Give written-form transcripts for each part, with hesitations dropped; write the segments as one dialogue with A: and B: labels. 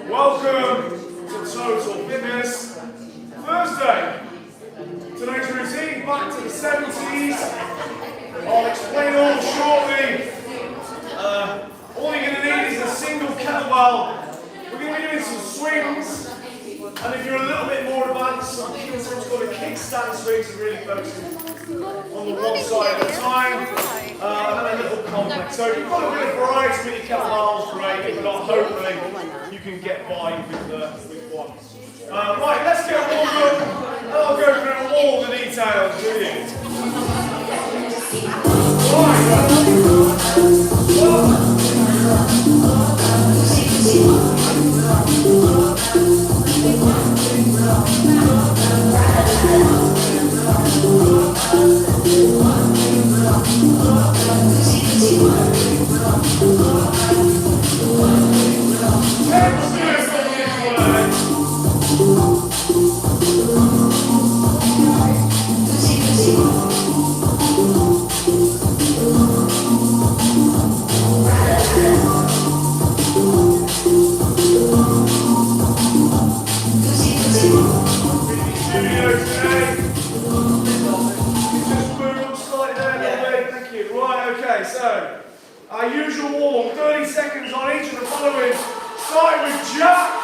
A: Welcome to Total Fitness Thursday. Today's routine, back to the 70s. I'll explain all shortly. All you're going to need is a single kettlebell. We're going to be doing some swings. And if you're a little bit more advanced, sometimes called a kickstand swing to really focus on the one side at a time. And a little complex. So if you've got a bit of variety with your kettlebells, great. If not, hopefully you can get by with one. Right, let's get warmed up, and I'll go through all the details with you. So, our usual warm-up, 30 seconds on each of the following, starting with jacks.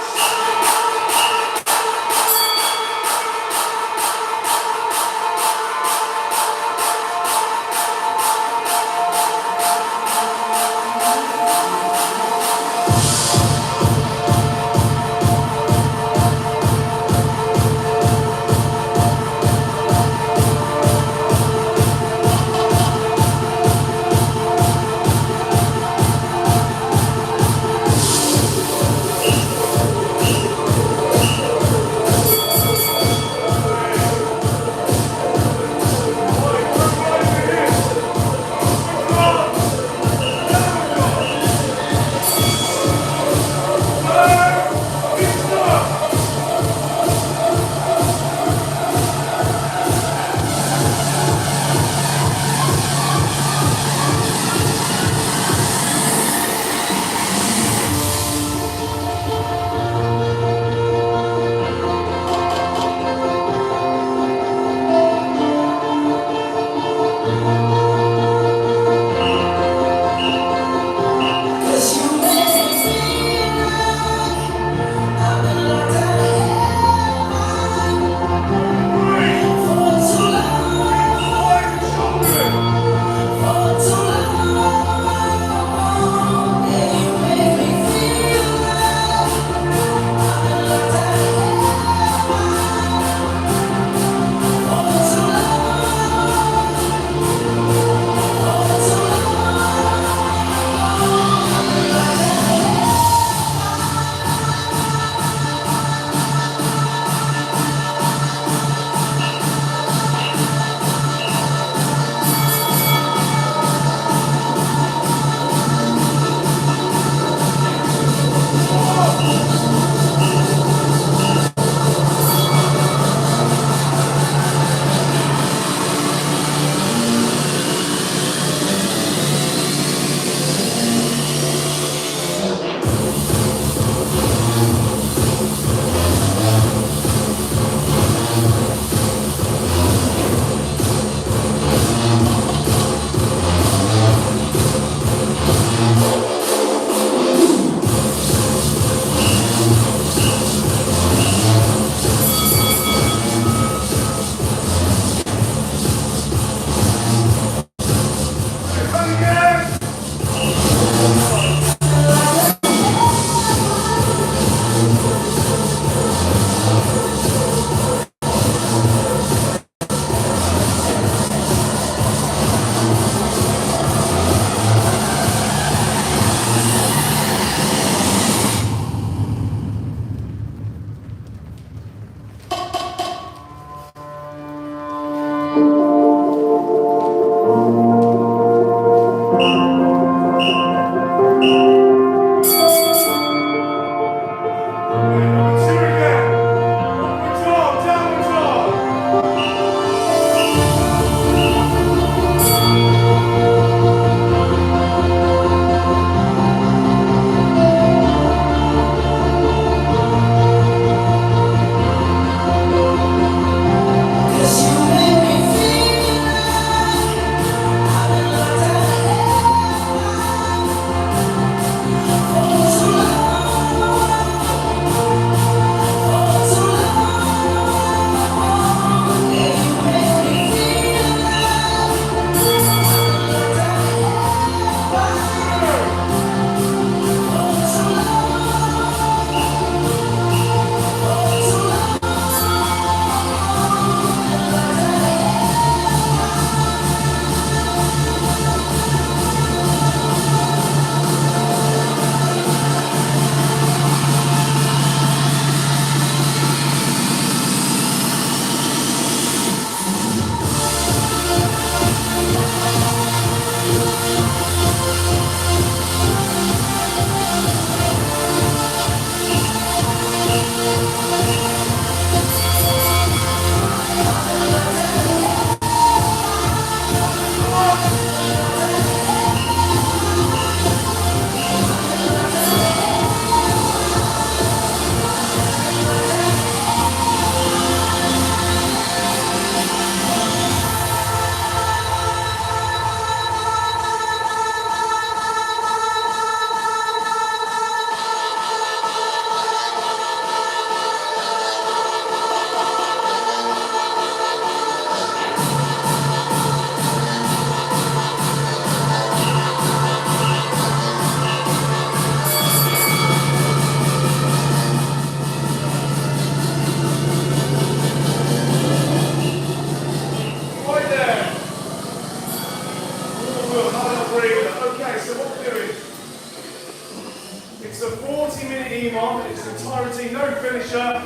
A: It's an entire routine, no finisher,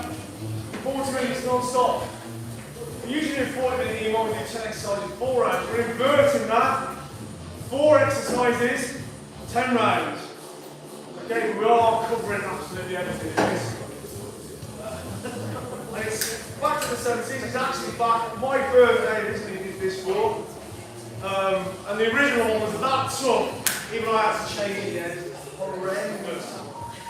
A: 40 minutes non-stop. We usually do 40 minutes, you want to do 10 exercises, 4 rounds. We're inverting that, 4 exercises, 10 rounds. Okay, we are covering absolutely everything in this. And it's back to the 70s, it's actually back, my birthday originally did this for. And the original one was that tough, even though I had to change it again. It's horrendous.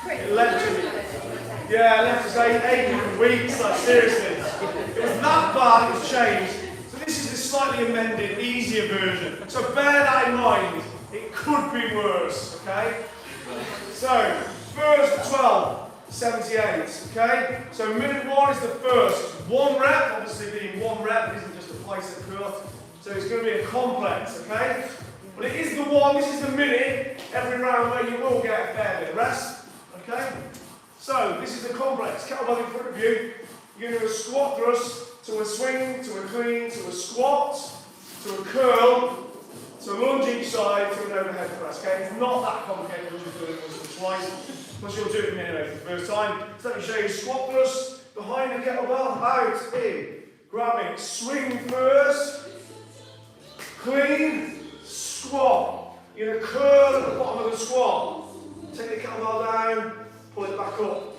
A: It left us 8 weeks, like seriously. It was that bad, it was changed. So this is a slightly amended, easier version. So bear that in mind, it could be worse, okay? So, first 12, 78, okay? So minute 1 is the first. 1 rep, obviously being 1 rep, it isn't just a bicep curl. So it's going to be a complex, okay? But it is the one, this is the minute, every round where you will get a fair bit of rest, okay? So, this is the complex. Kettlebell in front of you. You're going to do a squat thrust, to a swing, to a clean, to a squat, to a curl, to a lunge each side, to an overhead press, okay? It's not that complicated once you've done it once or twice. Plus you'll do it anyway for the first time. So let me show you squat thrust, behind the kettlebell, out, in, grabbing, swing first, clean, squat. You're going to curl at the bottom of the squat. Take the kettlebell down, pull it back up.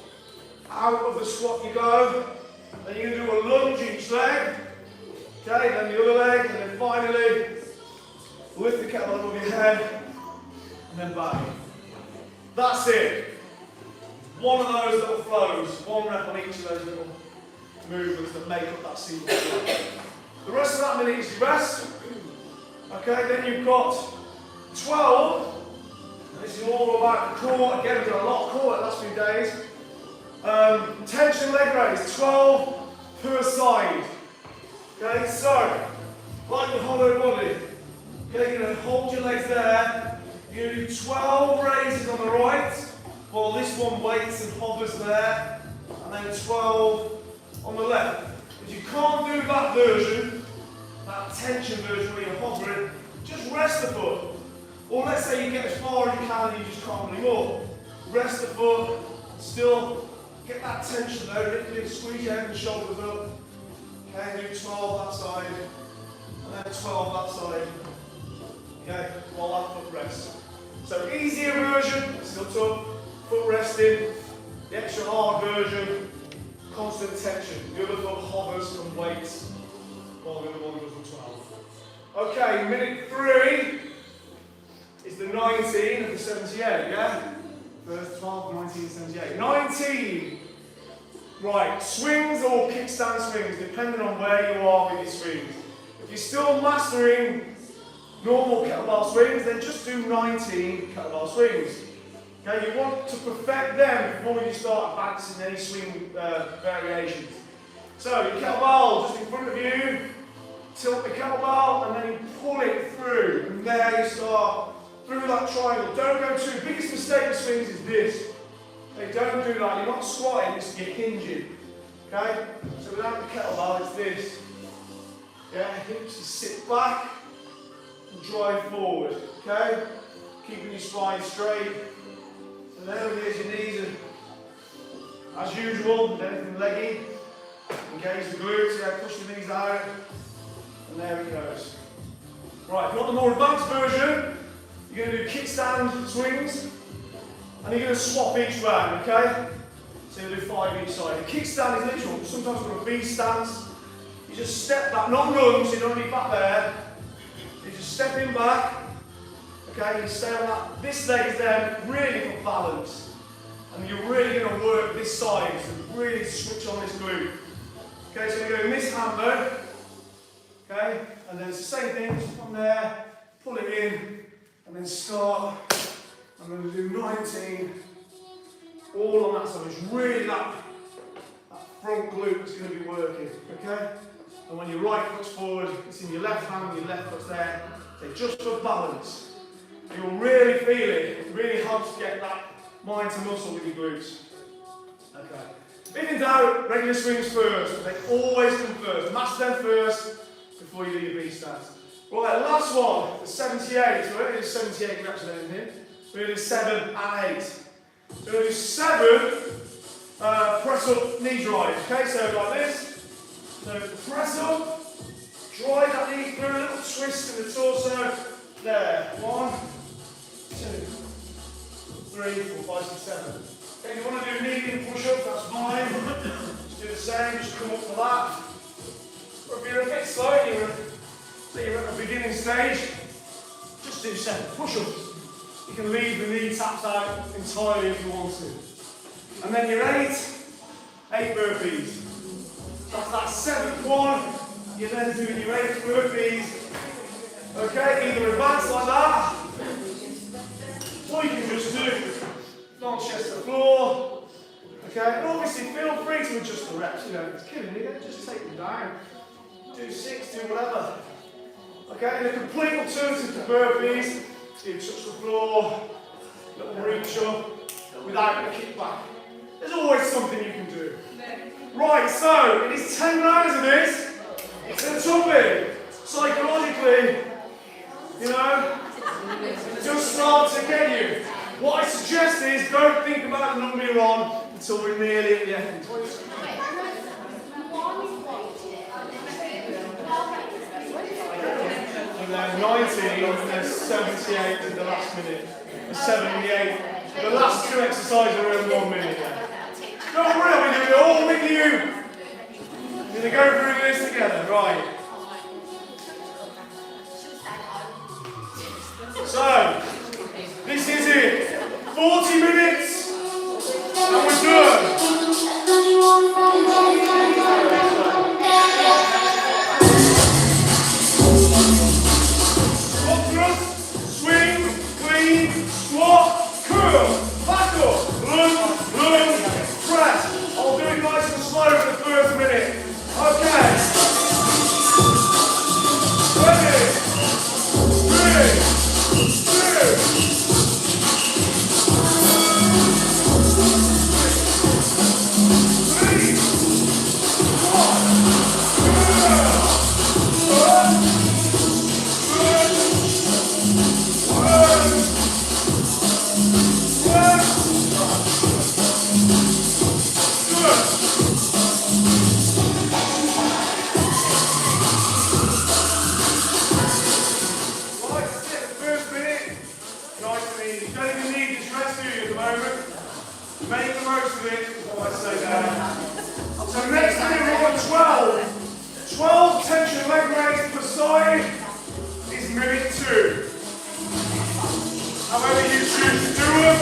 A: Out of the squat you go. Then you're going to do a lunge each leg. Okay, then the other leg, and then finally lift the kettlebell above your head, and then back. That's it. One of those little flows, 1 rep on each of those little movements that make up that single flow. The rest of that minute is rest. Okay, then you've got 12. And this is all about the core. Again, we've done a lot of core the last few days. Tension leg raise, 12 per side. Okay, so, like your hollow body. Okay, you're going to hold your legs there. You're going to do 12 raises on the right, while this one waits and hovers there, and then 12 on the left. If you can't do that version, that tension version where you're hovering, just rest the foot. Or let's say you get as far as you can and you just can't anymore. Rest the foot, still get that tension there, squeeze your head and shoulders up. Okay, do 12 that side, and then 12 that side. Okay, while that foot rests. So easier version, still tough, foot resting. The extra hard version, constant tension. The other foot hovers and waits, while the other one goes for 12. Okay, minute 3 is the 19 of the 78, yeah? First 12, 19, 78. 19! Right, swings or kickstand swings, depending on where you are with your swings. If you're still mastering normal kettlebell swings, then just do 19 kettlebell swings. Okay, you want to perfect them before you start advancing any swing variations. So, your kettlebell just in front of you, tilt the kettlebell, and then you pull it through. And there you start through that triangle. Don't go too. The biggest mistake with swings is this. Okay, don't do that. You're not squatting, you're hinging. Okay? So without the kettlebell, it's this. Yeah, hips to sit back and drive forward. Okay? Keeping your spine straight. So there it is, your knees are, as usual, anything leggy. Engage the glutes, yeah, push the knees out. And there it goes. Right, if you want the more advanced version, you're going to do kickstand swings, and you're going to swap each round, okay? So you'll do 5 each side. The kickstand is literal, sometimes called a V stance. You just step back, not run, so you don't need back there. You're just stepping back, okay? You stay on that. This leg is there really for balance, and you're really going to work this side, so really switch on this glute. Okay, so you're going to miss hammer, okay? And then it's the same thing, just come there, pull it in, and then start. I'm going to do 19, all on that side. It's really that front glute that's going to be working, okay? And when your right foot's forward, it's in your left hand, your left foot's there. Okay, just for balance. You'll really feel it. It really helps get that mind to muscle with your glutes. Okay. If in doubt, regular swings first. They always come first. Master them first before you do your V stance. Right, last one, the 78. So we're going to do 78 reps of anything. We're going to do 7 and 8. So we're going to do 7 press up knee drive. Okay, so like this. So press up, drive that knee through, a little twist in the torso. There. 1, 2, 3, 4, 5, 6, 7. Okay, if you want to do medium push-ups, that's fine. Just do the same, just come up for that. Or if you're a bit slow and you're at the beginning stage, just do 7 push-ups. You can leave the knee taps out entirely if you want to. And then your 8 burpees. That's that 7th one. You're then doing your 8 burpees. Okay, either advance like that, or you can just do non-chest to floor. Okay, and obviously feel free to adjust the reps. You know, if it's killing you, then just take them down. Do 6, do whatever. Okay, and a complete alternative to burpees. You touch the floor, little reach up, without a kickback. There's always something you can do. Right, so it is 10 rounds of this. It's a topic. Psychologically, you know, just start to get you. What I suggest is don't think about the number you're on until we're nearly at the end. And then 19, and then 78 in the last minute. 78. The last 2 exercises are in 1 minute. Don't worry, we're doing it all with you. We're going to go through this together, right? So, this is it. 40 minutes, and we're done. Squat thrust, swing, clean, squat, curl, back up, lunge, press. I'll do it nice and slow for the first minute. Okay. Ready? 3, 2. Make the most of it, is what I say there. So next minute we're on 12. 12 tension leg raises per side is minute 2. However you choose to do them.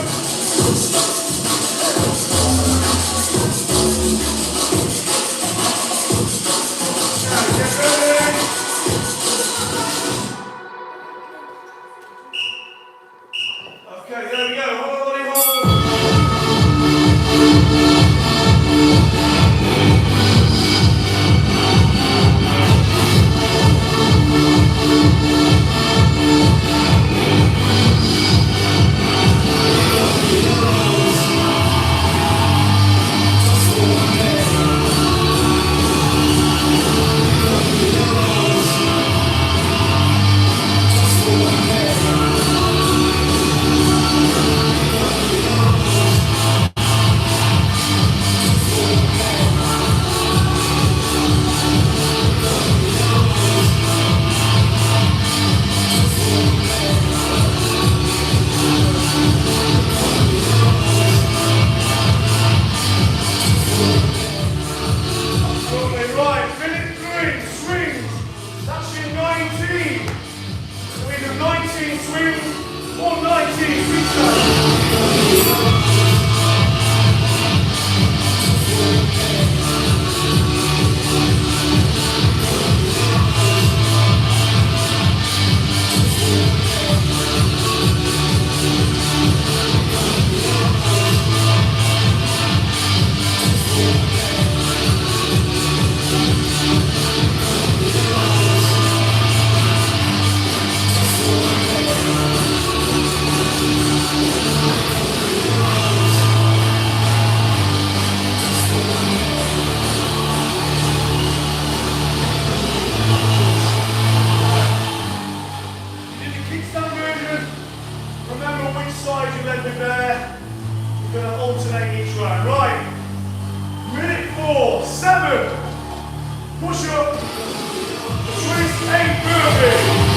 A: Now get ready. Okay, there we go. Hold on, hold on. 7 push-up, twist, 8 burpees.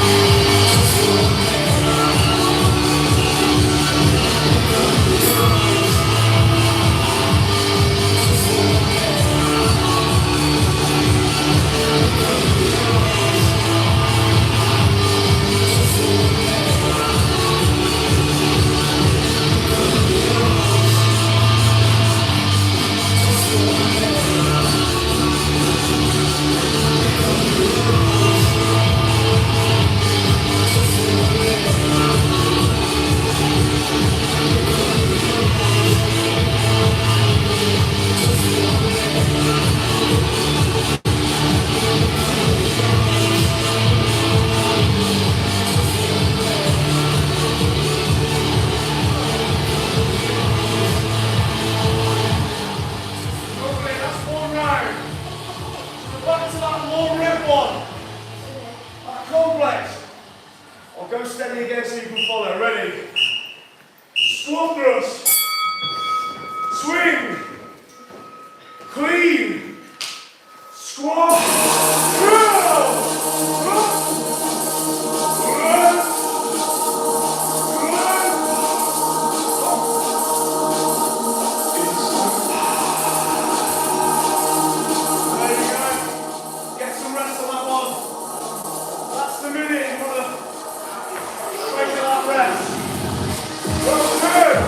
A: Go steady again so you can follow. Ready? Squat thrust. Swing. Clean. Squat. There you go. Get some rest on that one. That's the minute. You want to break that rest. Well, good.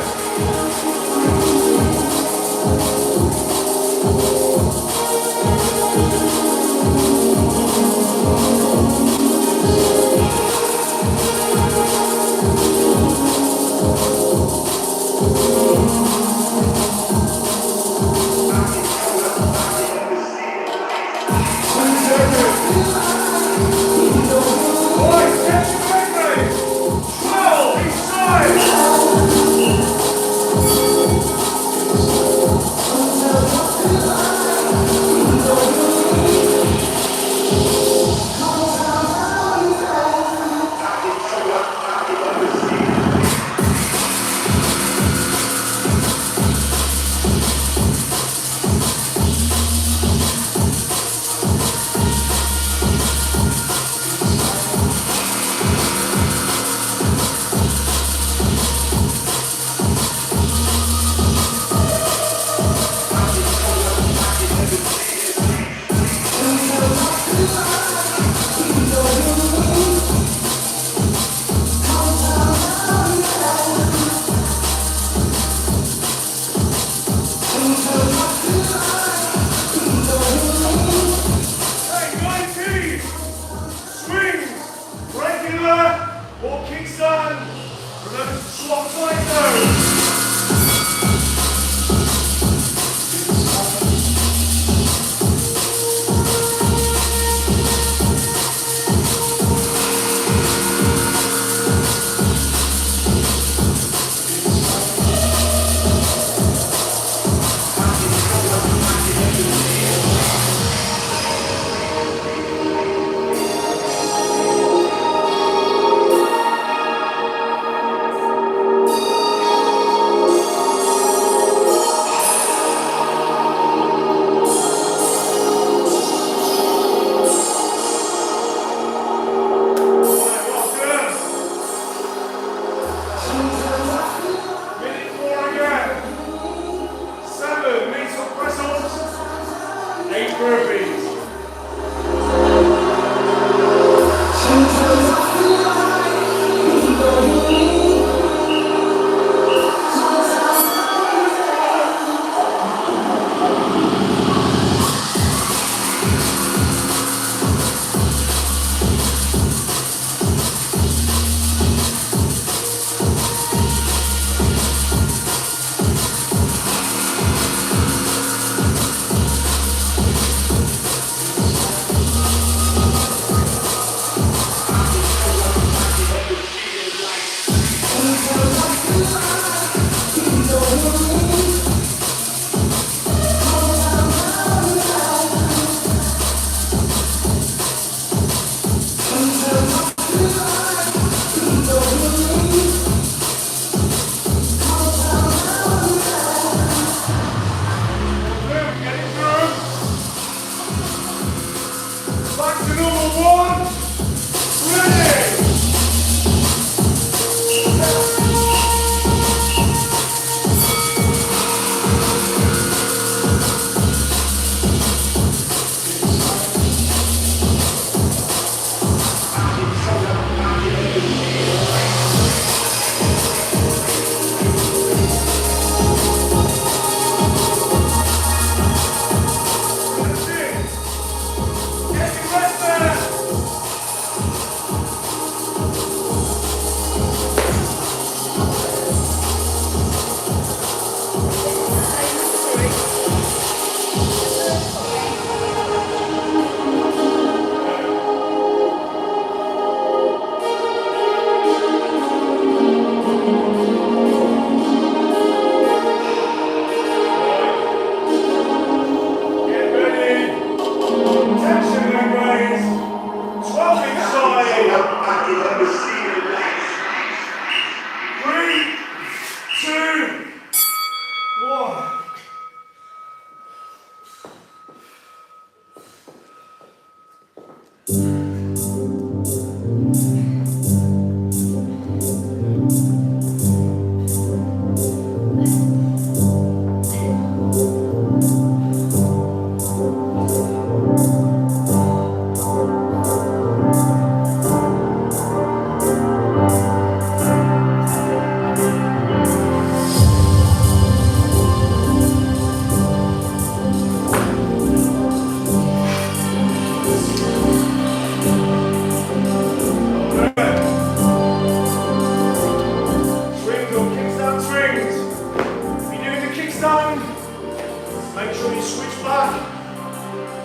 A: Make sure you switch back.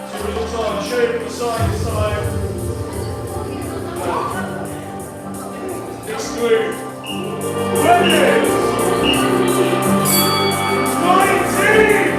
A: So a little time, show from the side to side. Exclude. Ready? 19!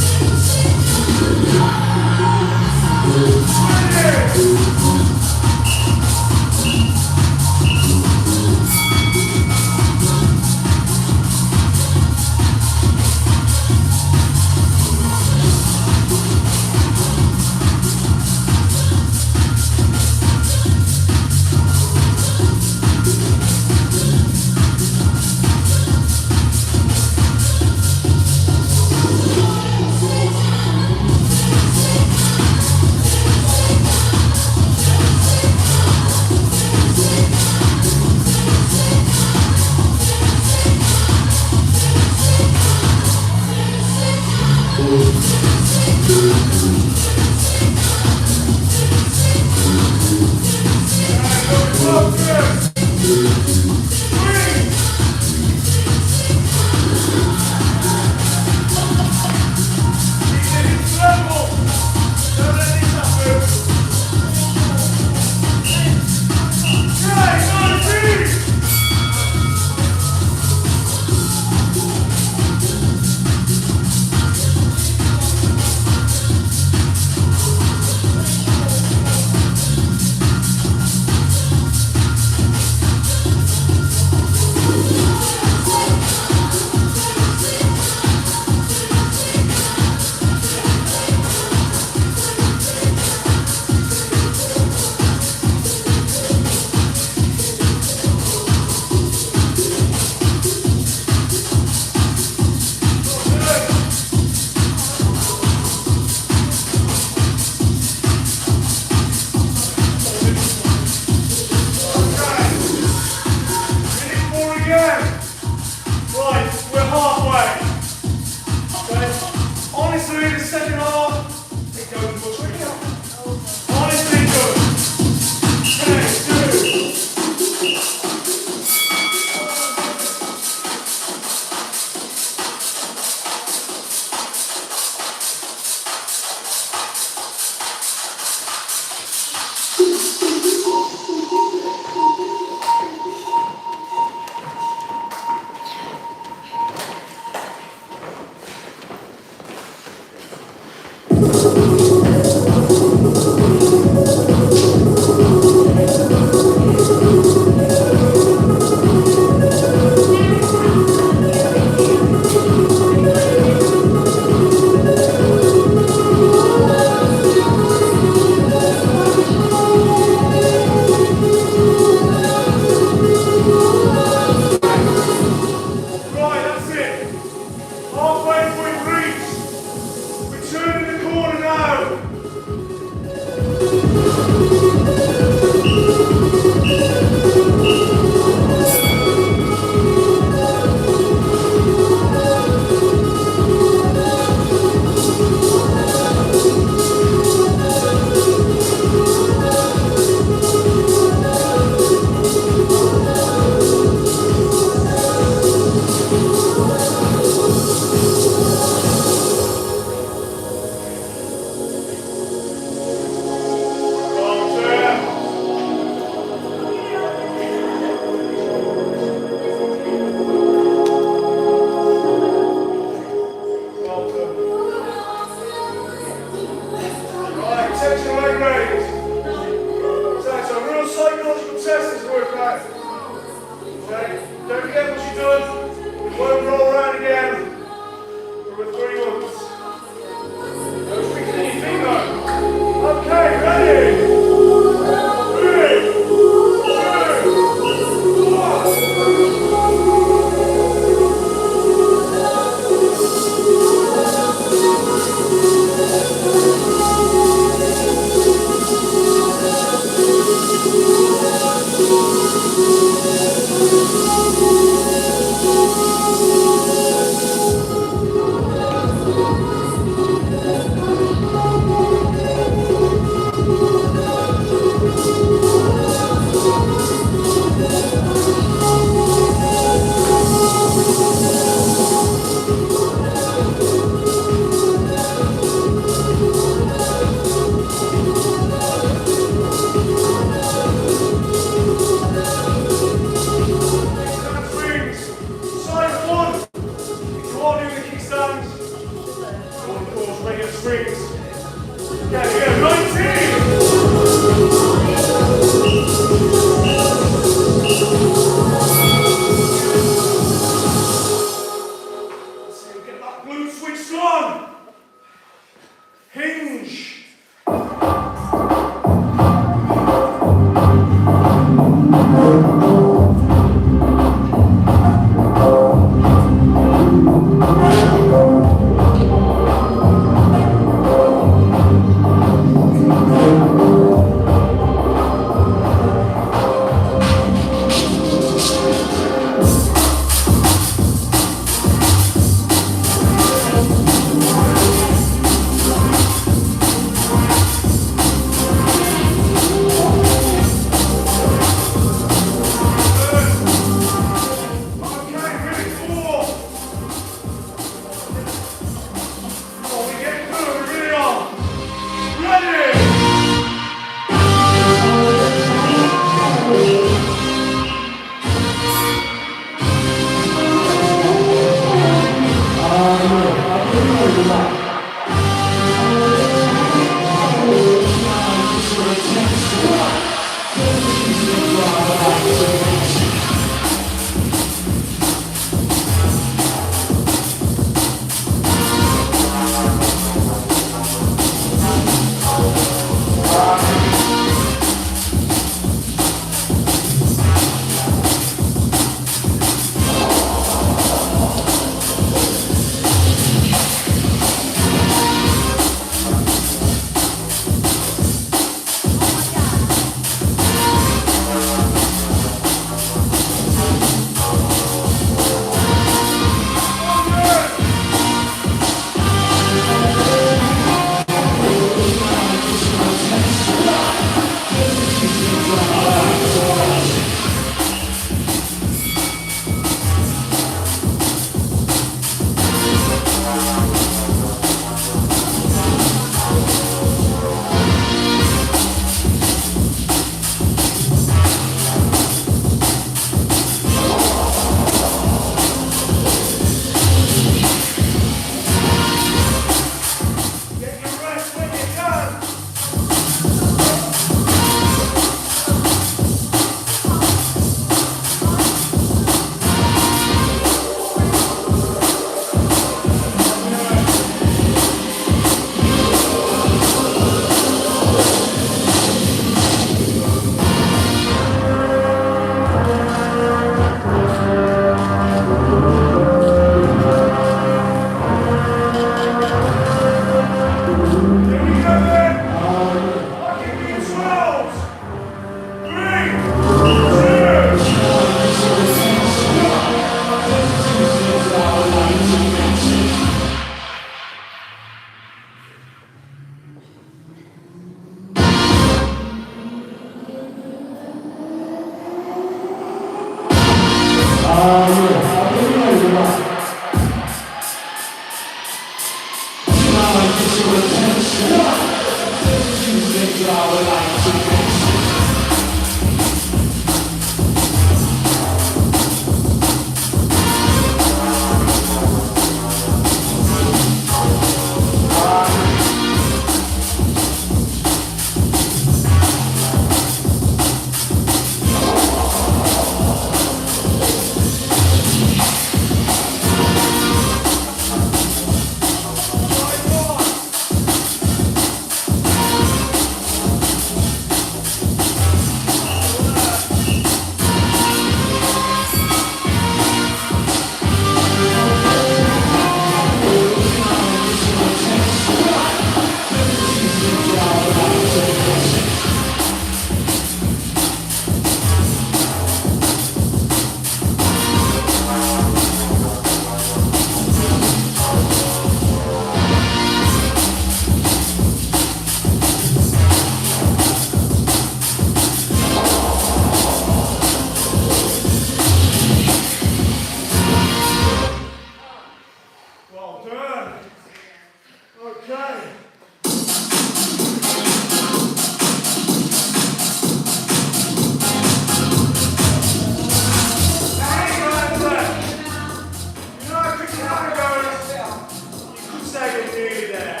A: second nearly there.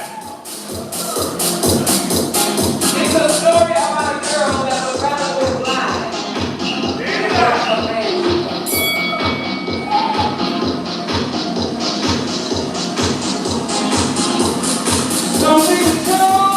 B: It's a story about a girl that was rather was blind. Something told you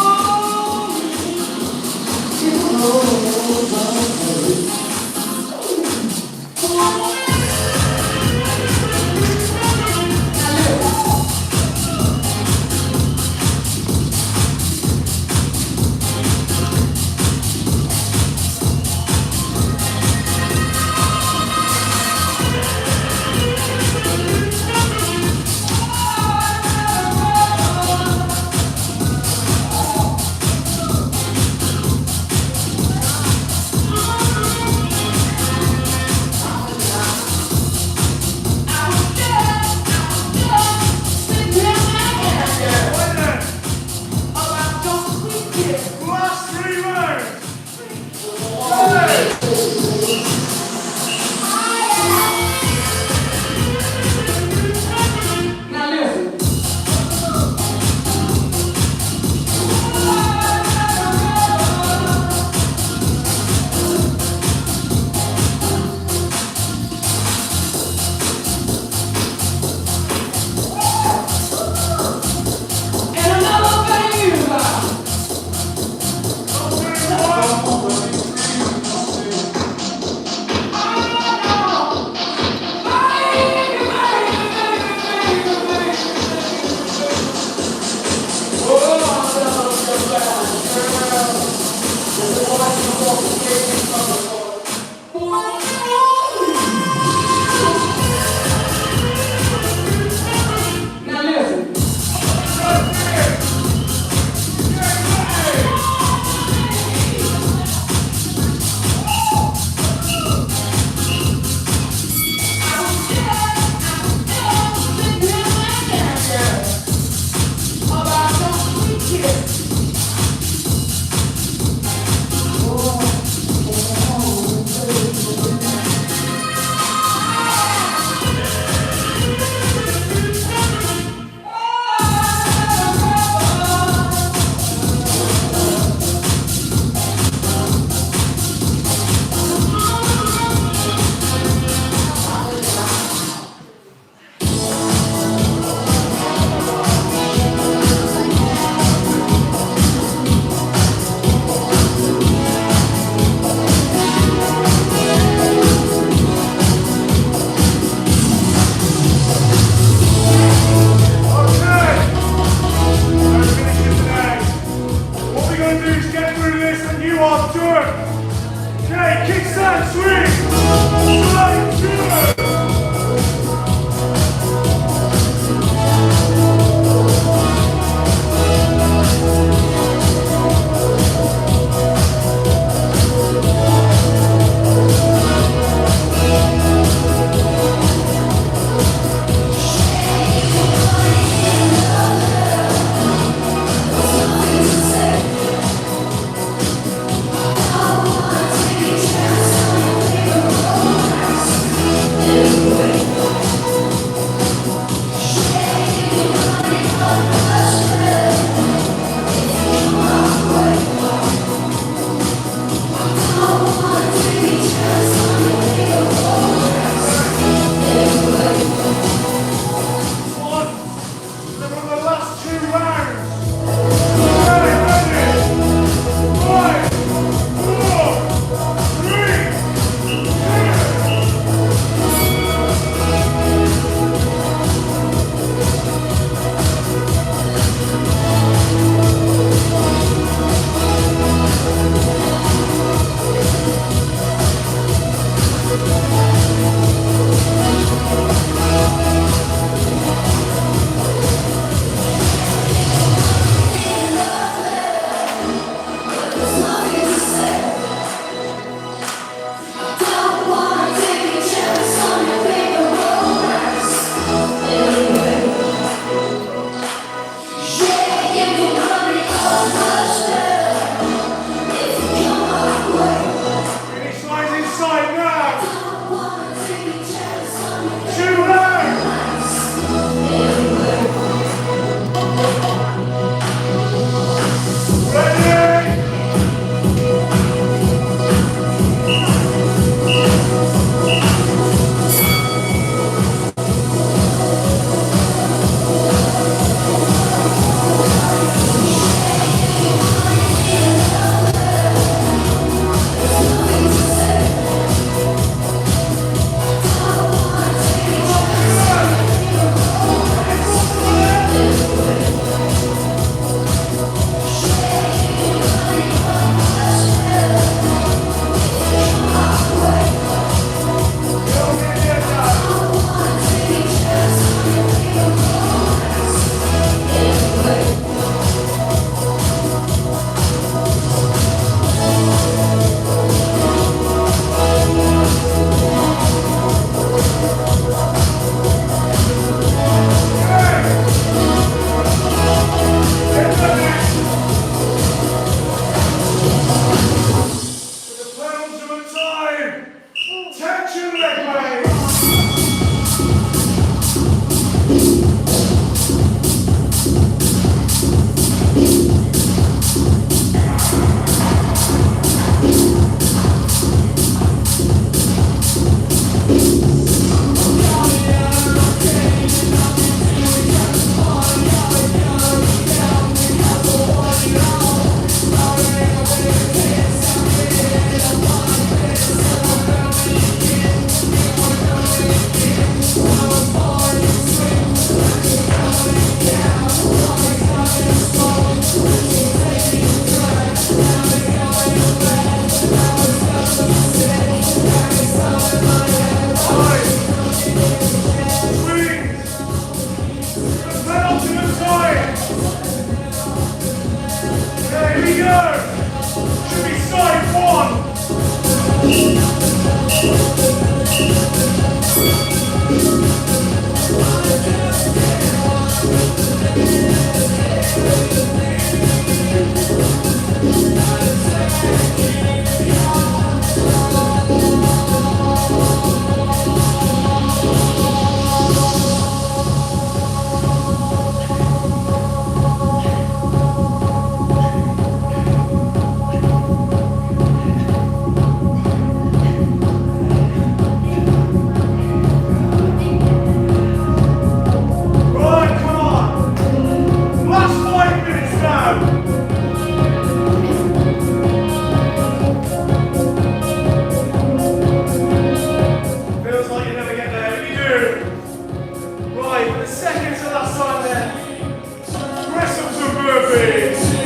A: Last 3 rounds.
B: now listen. And another thing now listen.
A: Okay, kickstand swing. Right, two. second to last time there. Press up to burpees.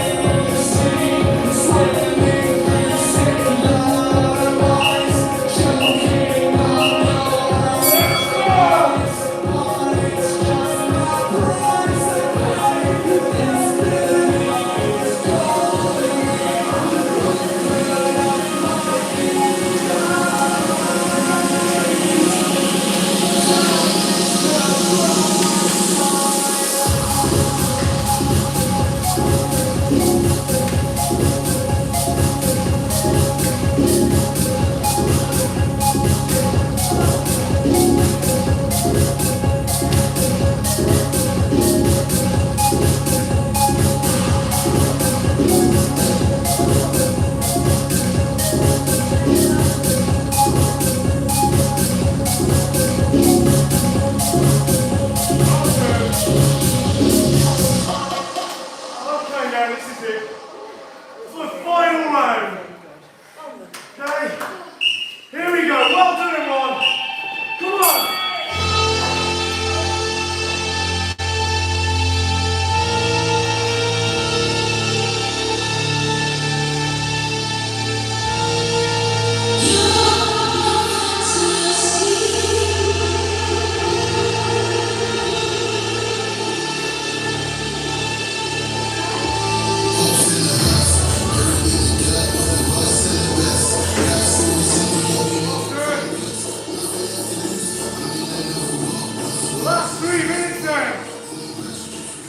A: Last 3 minutes now.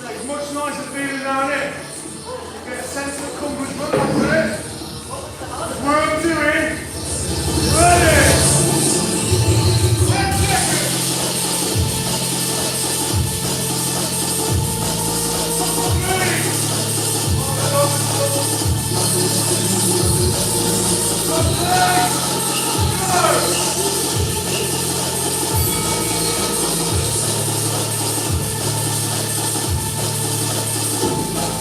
A: It's much nicer feeling down here. Get a sense of accomplishment after it. Work doing. Ready. 10 seconds. Go.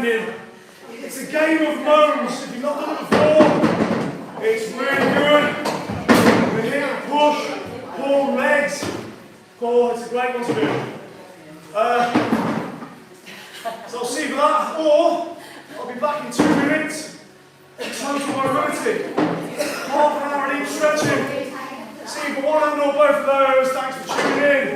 A: standing. It's a game of moans. If you've not done it before, it's really good. We're here to push, pull legs. Cool, it's a great one to do. So I'll see you for that, or I'll be back in 2 minutes. Total mobility. Half an hour in each stretching. See you for one and or both of those. Thanks for tuning in.